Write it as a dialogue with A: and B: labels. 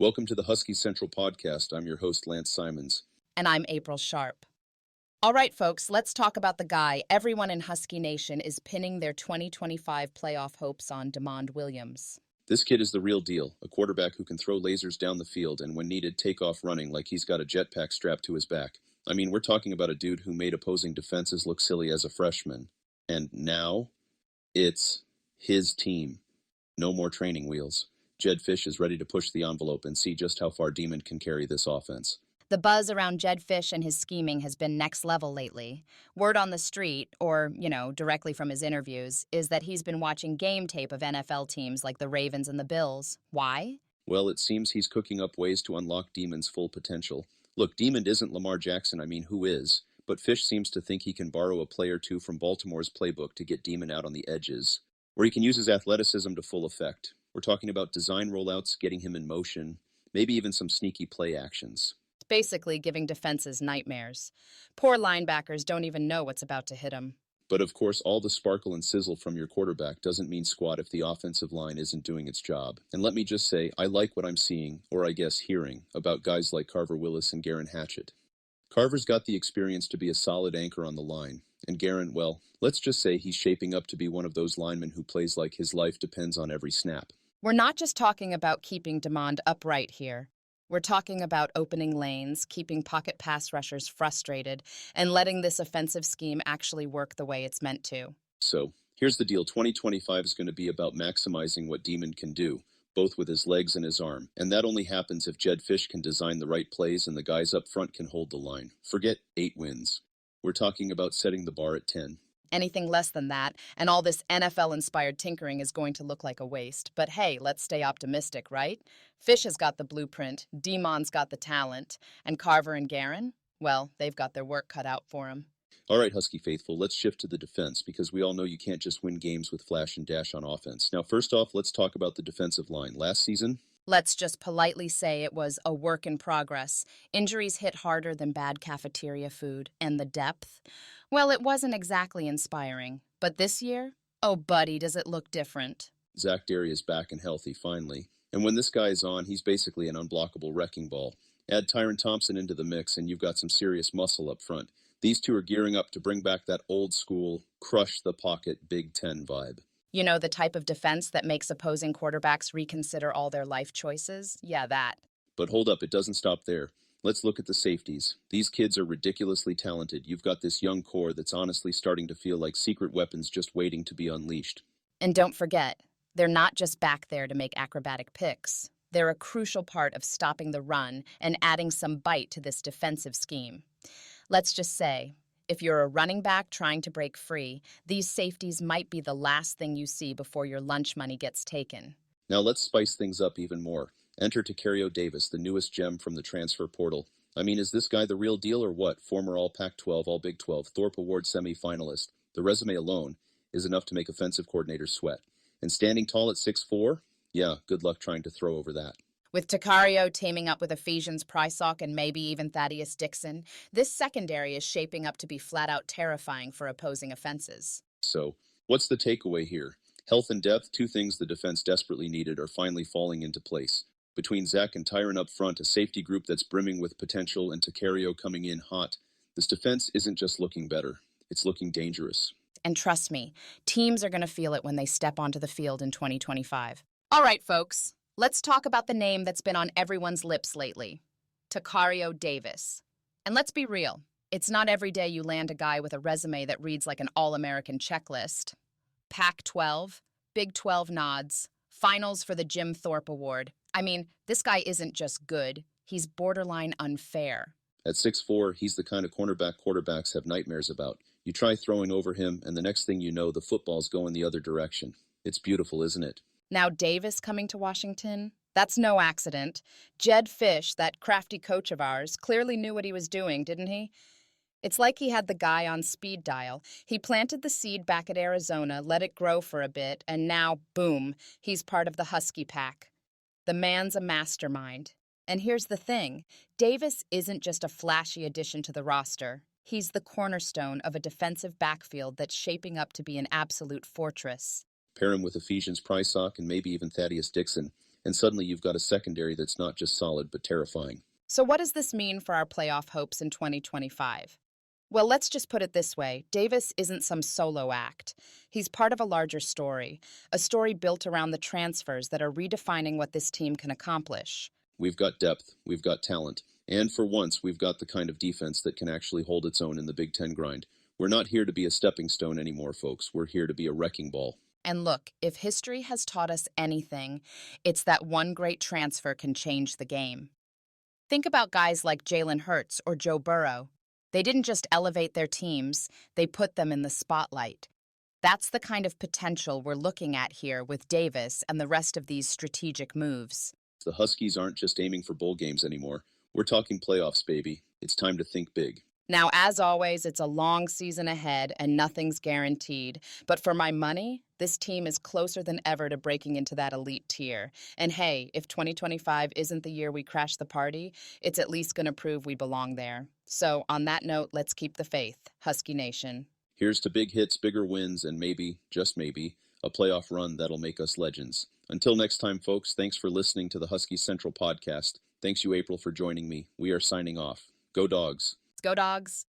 A: Welcome to the Huskies Central Podcast. I'm your host, Lance Simons.
B: And I'm April Sharp. All right, folks, let's talk about the guy everyone in Husky Nation is pinning their 2025 playoff hopes on, DeMond Williams.
A: This kid is the real deal, a quarterback who can throw lasers down the field and when needed take off running like he's got a jetpack strapped to his back. I mean, we're talking about a dude who made opposing defenses look silly as a freshman. And now, it's his team. No more training wheels. Jedd Fisch is ready to push the envelope and see just how far Demon can carry this offense.
B: The buzz around Jedd Fisch and his scheming has been next level lately. Word on the street, or, directly from his interviews, is that he's been watching game tape of NFL teams like the Ravens and the Bills. Why?
A: Well, it seems he's cooking up ways to unlock Demon's full potential. Look, Demon isn't Lamar Jackson, who is? But Fisch seems to think he can borrow a play or two from Baltimore's playbook to get Demon out on the edges, where he can use his athleticism to full effect. We're talking about design rollouts, getting him in motion, maybe even some sneaky play actions.
B: Basically giving defenses nightmares. Poor linebackers don't even know what's about to hit them.
A: But of course, all the sparkle and sizzle from your quarterback doesn't mean squat if the offensive line isn't doing its job. And let me just say, I like what I'm seeing, or I guess hearing, about guys like Carver Willis and Garren Hatchet. Carver's got the experience to be a solid anchor on the line. And Garren, well, let's just say he's shaping up to be one of those linemen who plays like his life depends on every snap.
B: We're not just talking about keeping DeMond upright here. We're talking about opening lanes, keeping pocket pass rushers frustrated, and letting this offensive scheme actually work the way it's meant to.
A: So, here's the deal. 2025 is going to be about maximizing what Demon can do, both with his legs and his arm. And that only happens if Jedd Fisch can design the right plays and the guys up front can hold the line. Forget 8 wins. We're talking about setting the bar at 10.
B: Anything less than that, and all this NFL-inspired tinkering is going to look like a waste. But hey, let's stay optimistic, right? Fisch has got the blueprint, Demon's got the talent, and Carver and Garren, well, they've got their work cut out for them.
A: All right, Husky faithful, let's shift to the defense, because we all know you can't just win games with flash and dash on offense. Now, first off, let's talk about the defensive line. Last season,
B: let's just politely say it was a work in progress. Injuries hit harder than bad cafeteria food, and the depth, well, it wasn't exactly inspiring. But this year, oh buddy, does it look different.
A: Zack Dery is back and healthy, finally. And when this guy is on, he's basically an unblockable wrecking ball. Add Tyron Thompson into the mix, and you've got some serious muscle up front. These two are gearing up to bring back that old school, crush the pocket Big Ten vibe.
B: You know, the type of defense that makes opposing quarterbacks reconsider all their life choices? Yeah, that.
A: But hold up, it doesn't stop there. Let's look at the safeties. These kids are ridiculously talented. You've got this young core that's honestly starting to feel like secret weapons just waiting to be unleashed.
B: And don't forget, they're not just back there to make acrobatic picks. They're a crucial part of stopping the run and adding some bite to this defensive scheme. Let's just say, if you're a running back trying to break free, these safeties might be the last thing you see before your lunch money gets taken.
A: Now let's spice things up even more. Enter Tacario Davis, the newest gem from the transfer portal. Is this guy the real deal or what? Former All-Pac-12, All-Big 12, Thorpe Award semi-finalist. The resume alone is enough to make offensive coordinators sweat. And standing tall at 6'4"? Yeah, good luck trying to throw over that.
B: With Tacario teaming up with Ephesians Prysock and maybe even Thaddeus Dixon, this secondary is shaping up to be flat-out terrifying for opposing offenses.
A: So, what's the takeaway here? Health and depth, two things the defense desperately needed, are finally falling into place. Between Zack and Tyron up front, a safety group that's brimming with potential, and Tacario coming in hot, this defense isn't just looking better, it's looking dangerous.
B: And trust me, teams are going to feel it when they step onto the field in 2025. All right, folks, let's talk about the name that's been on everyone's lips lately, Tacario Davis. And let's be real, it's not every day you land a guy with a resume that reads like an All-American checklist. Pac-12, Big 12 nods, finals for the Jim Thorpe Award. This guy isn't just good, he's borderline unfair.
A: At 6'4", he's the kind of cornerback quarterbacks have nightmares about. You try throwing over him, and the next thing you know, the football's going the other direction. It's beautiful, isn't it?
B: Now Davis coming to Washington? That's no accident. Jedd Fisch, that crafty coach of ours, clearly knew what he was doing, didn't he? It's like he had the guy on speed dial. He planted the seed back at Arizona, let it grow for a bit, and now, boom, he's part of the Husky pack. The man's a mastermind. And here's the thing, Davis isn't just a flashy addition to the roster. He's the cornerstone of a defensive backfield that's shaping up to be an absolute fortress.
A: Pair him with Ephesians Prysock and maybe even Thaddeus Dixon, and suddenly you've got a secondary that's not just solid but terrifying.
B: So, what does this mean for our playoff hopes in 2025? Well, let's just put it this way. Davis isn't some solo act. He's part of a larger story, a story built around the transfers that are redefining what this team can accomplish.
A: We've got depth, we've got talent, and for once, we've got the kind of defense that can actually hold its own in the Big Ten grind. We're not here to be a stepping stone anymore, folks. We're here to be a wrecking ball.
B: And look, if history has taught us anything, it's that one great transfer can change the game. Think about guys like Jalen Hurts or Joe Burrow. They didn't just elevate their teams, they put them in the spotlight. That's the kind of potential we're looking at here with Davis and the rest of these strategic moves.
A: The Huskies aren't just aiming for bowl games anymore. We're talking playoffs, baby. It's time to think big.
B: Now, as always, it's a long season ahead and nothing's guaranteed. But for my money, this team is closer than ever to breaking into that elite tier. And hey, if 2025 isn't the year we crash the party, it's at least going to prove we belong there. So, on that note, let's keep the faith, Husky Nation.
A: Here's to big hits, bigger wins, and maybe, just maybe, a playoff run that'll make us legends. Until next time, folks, thanks for listening to the Husky Central podcast. Thanks you, April, for joining me. We are signing off. Go Dogs.
B: Go Dogs.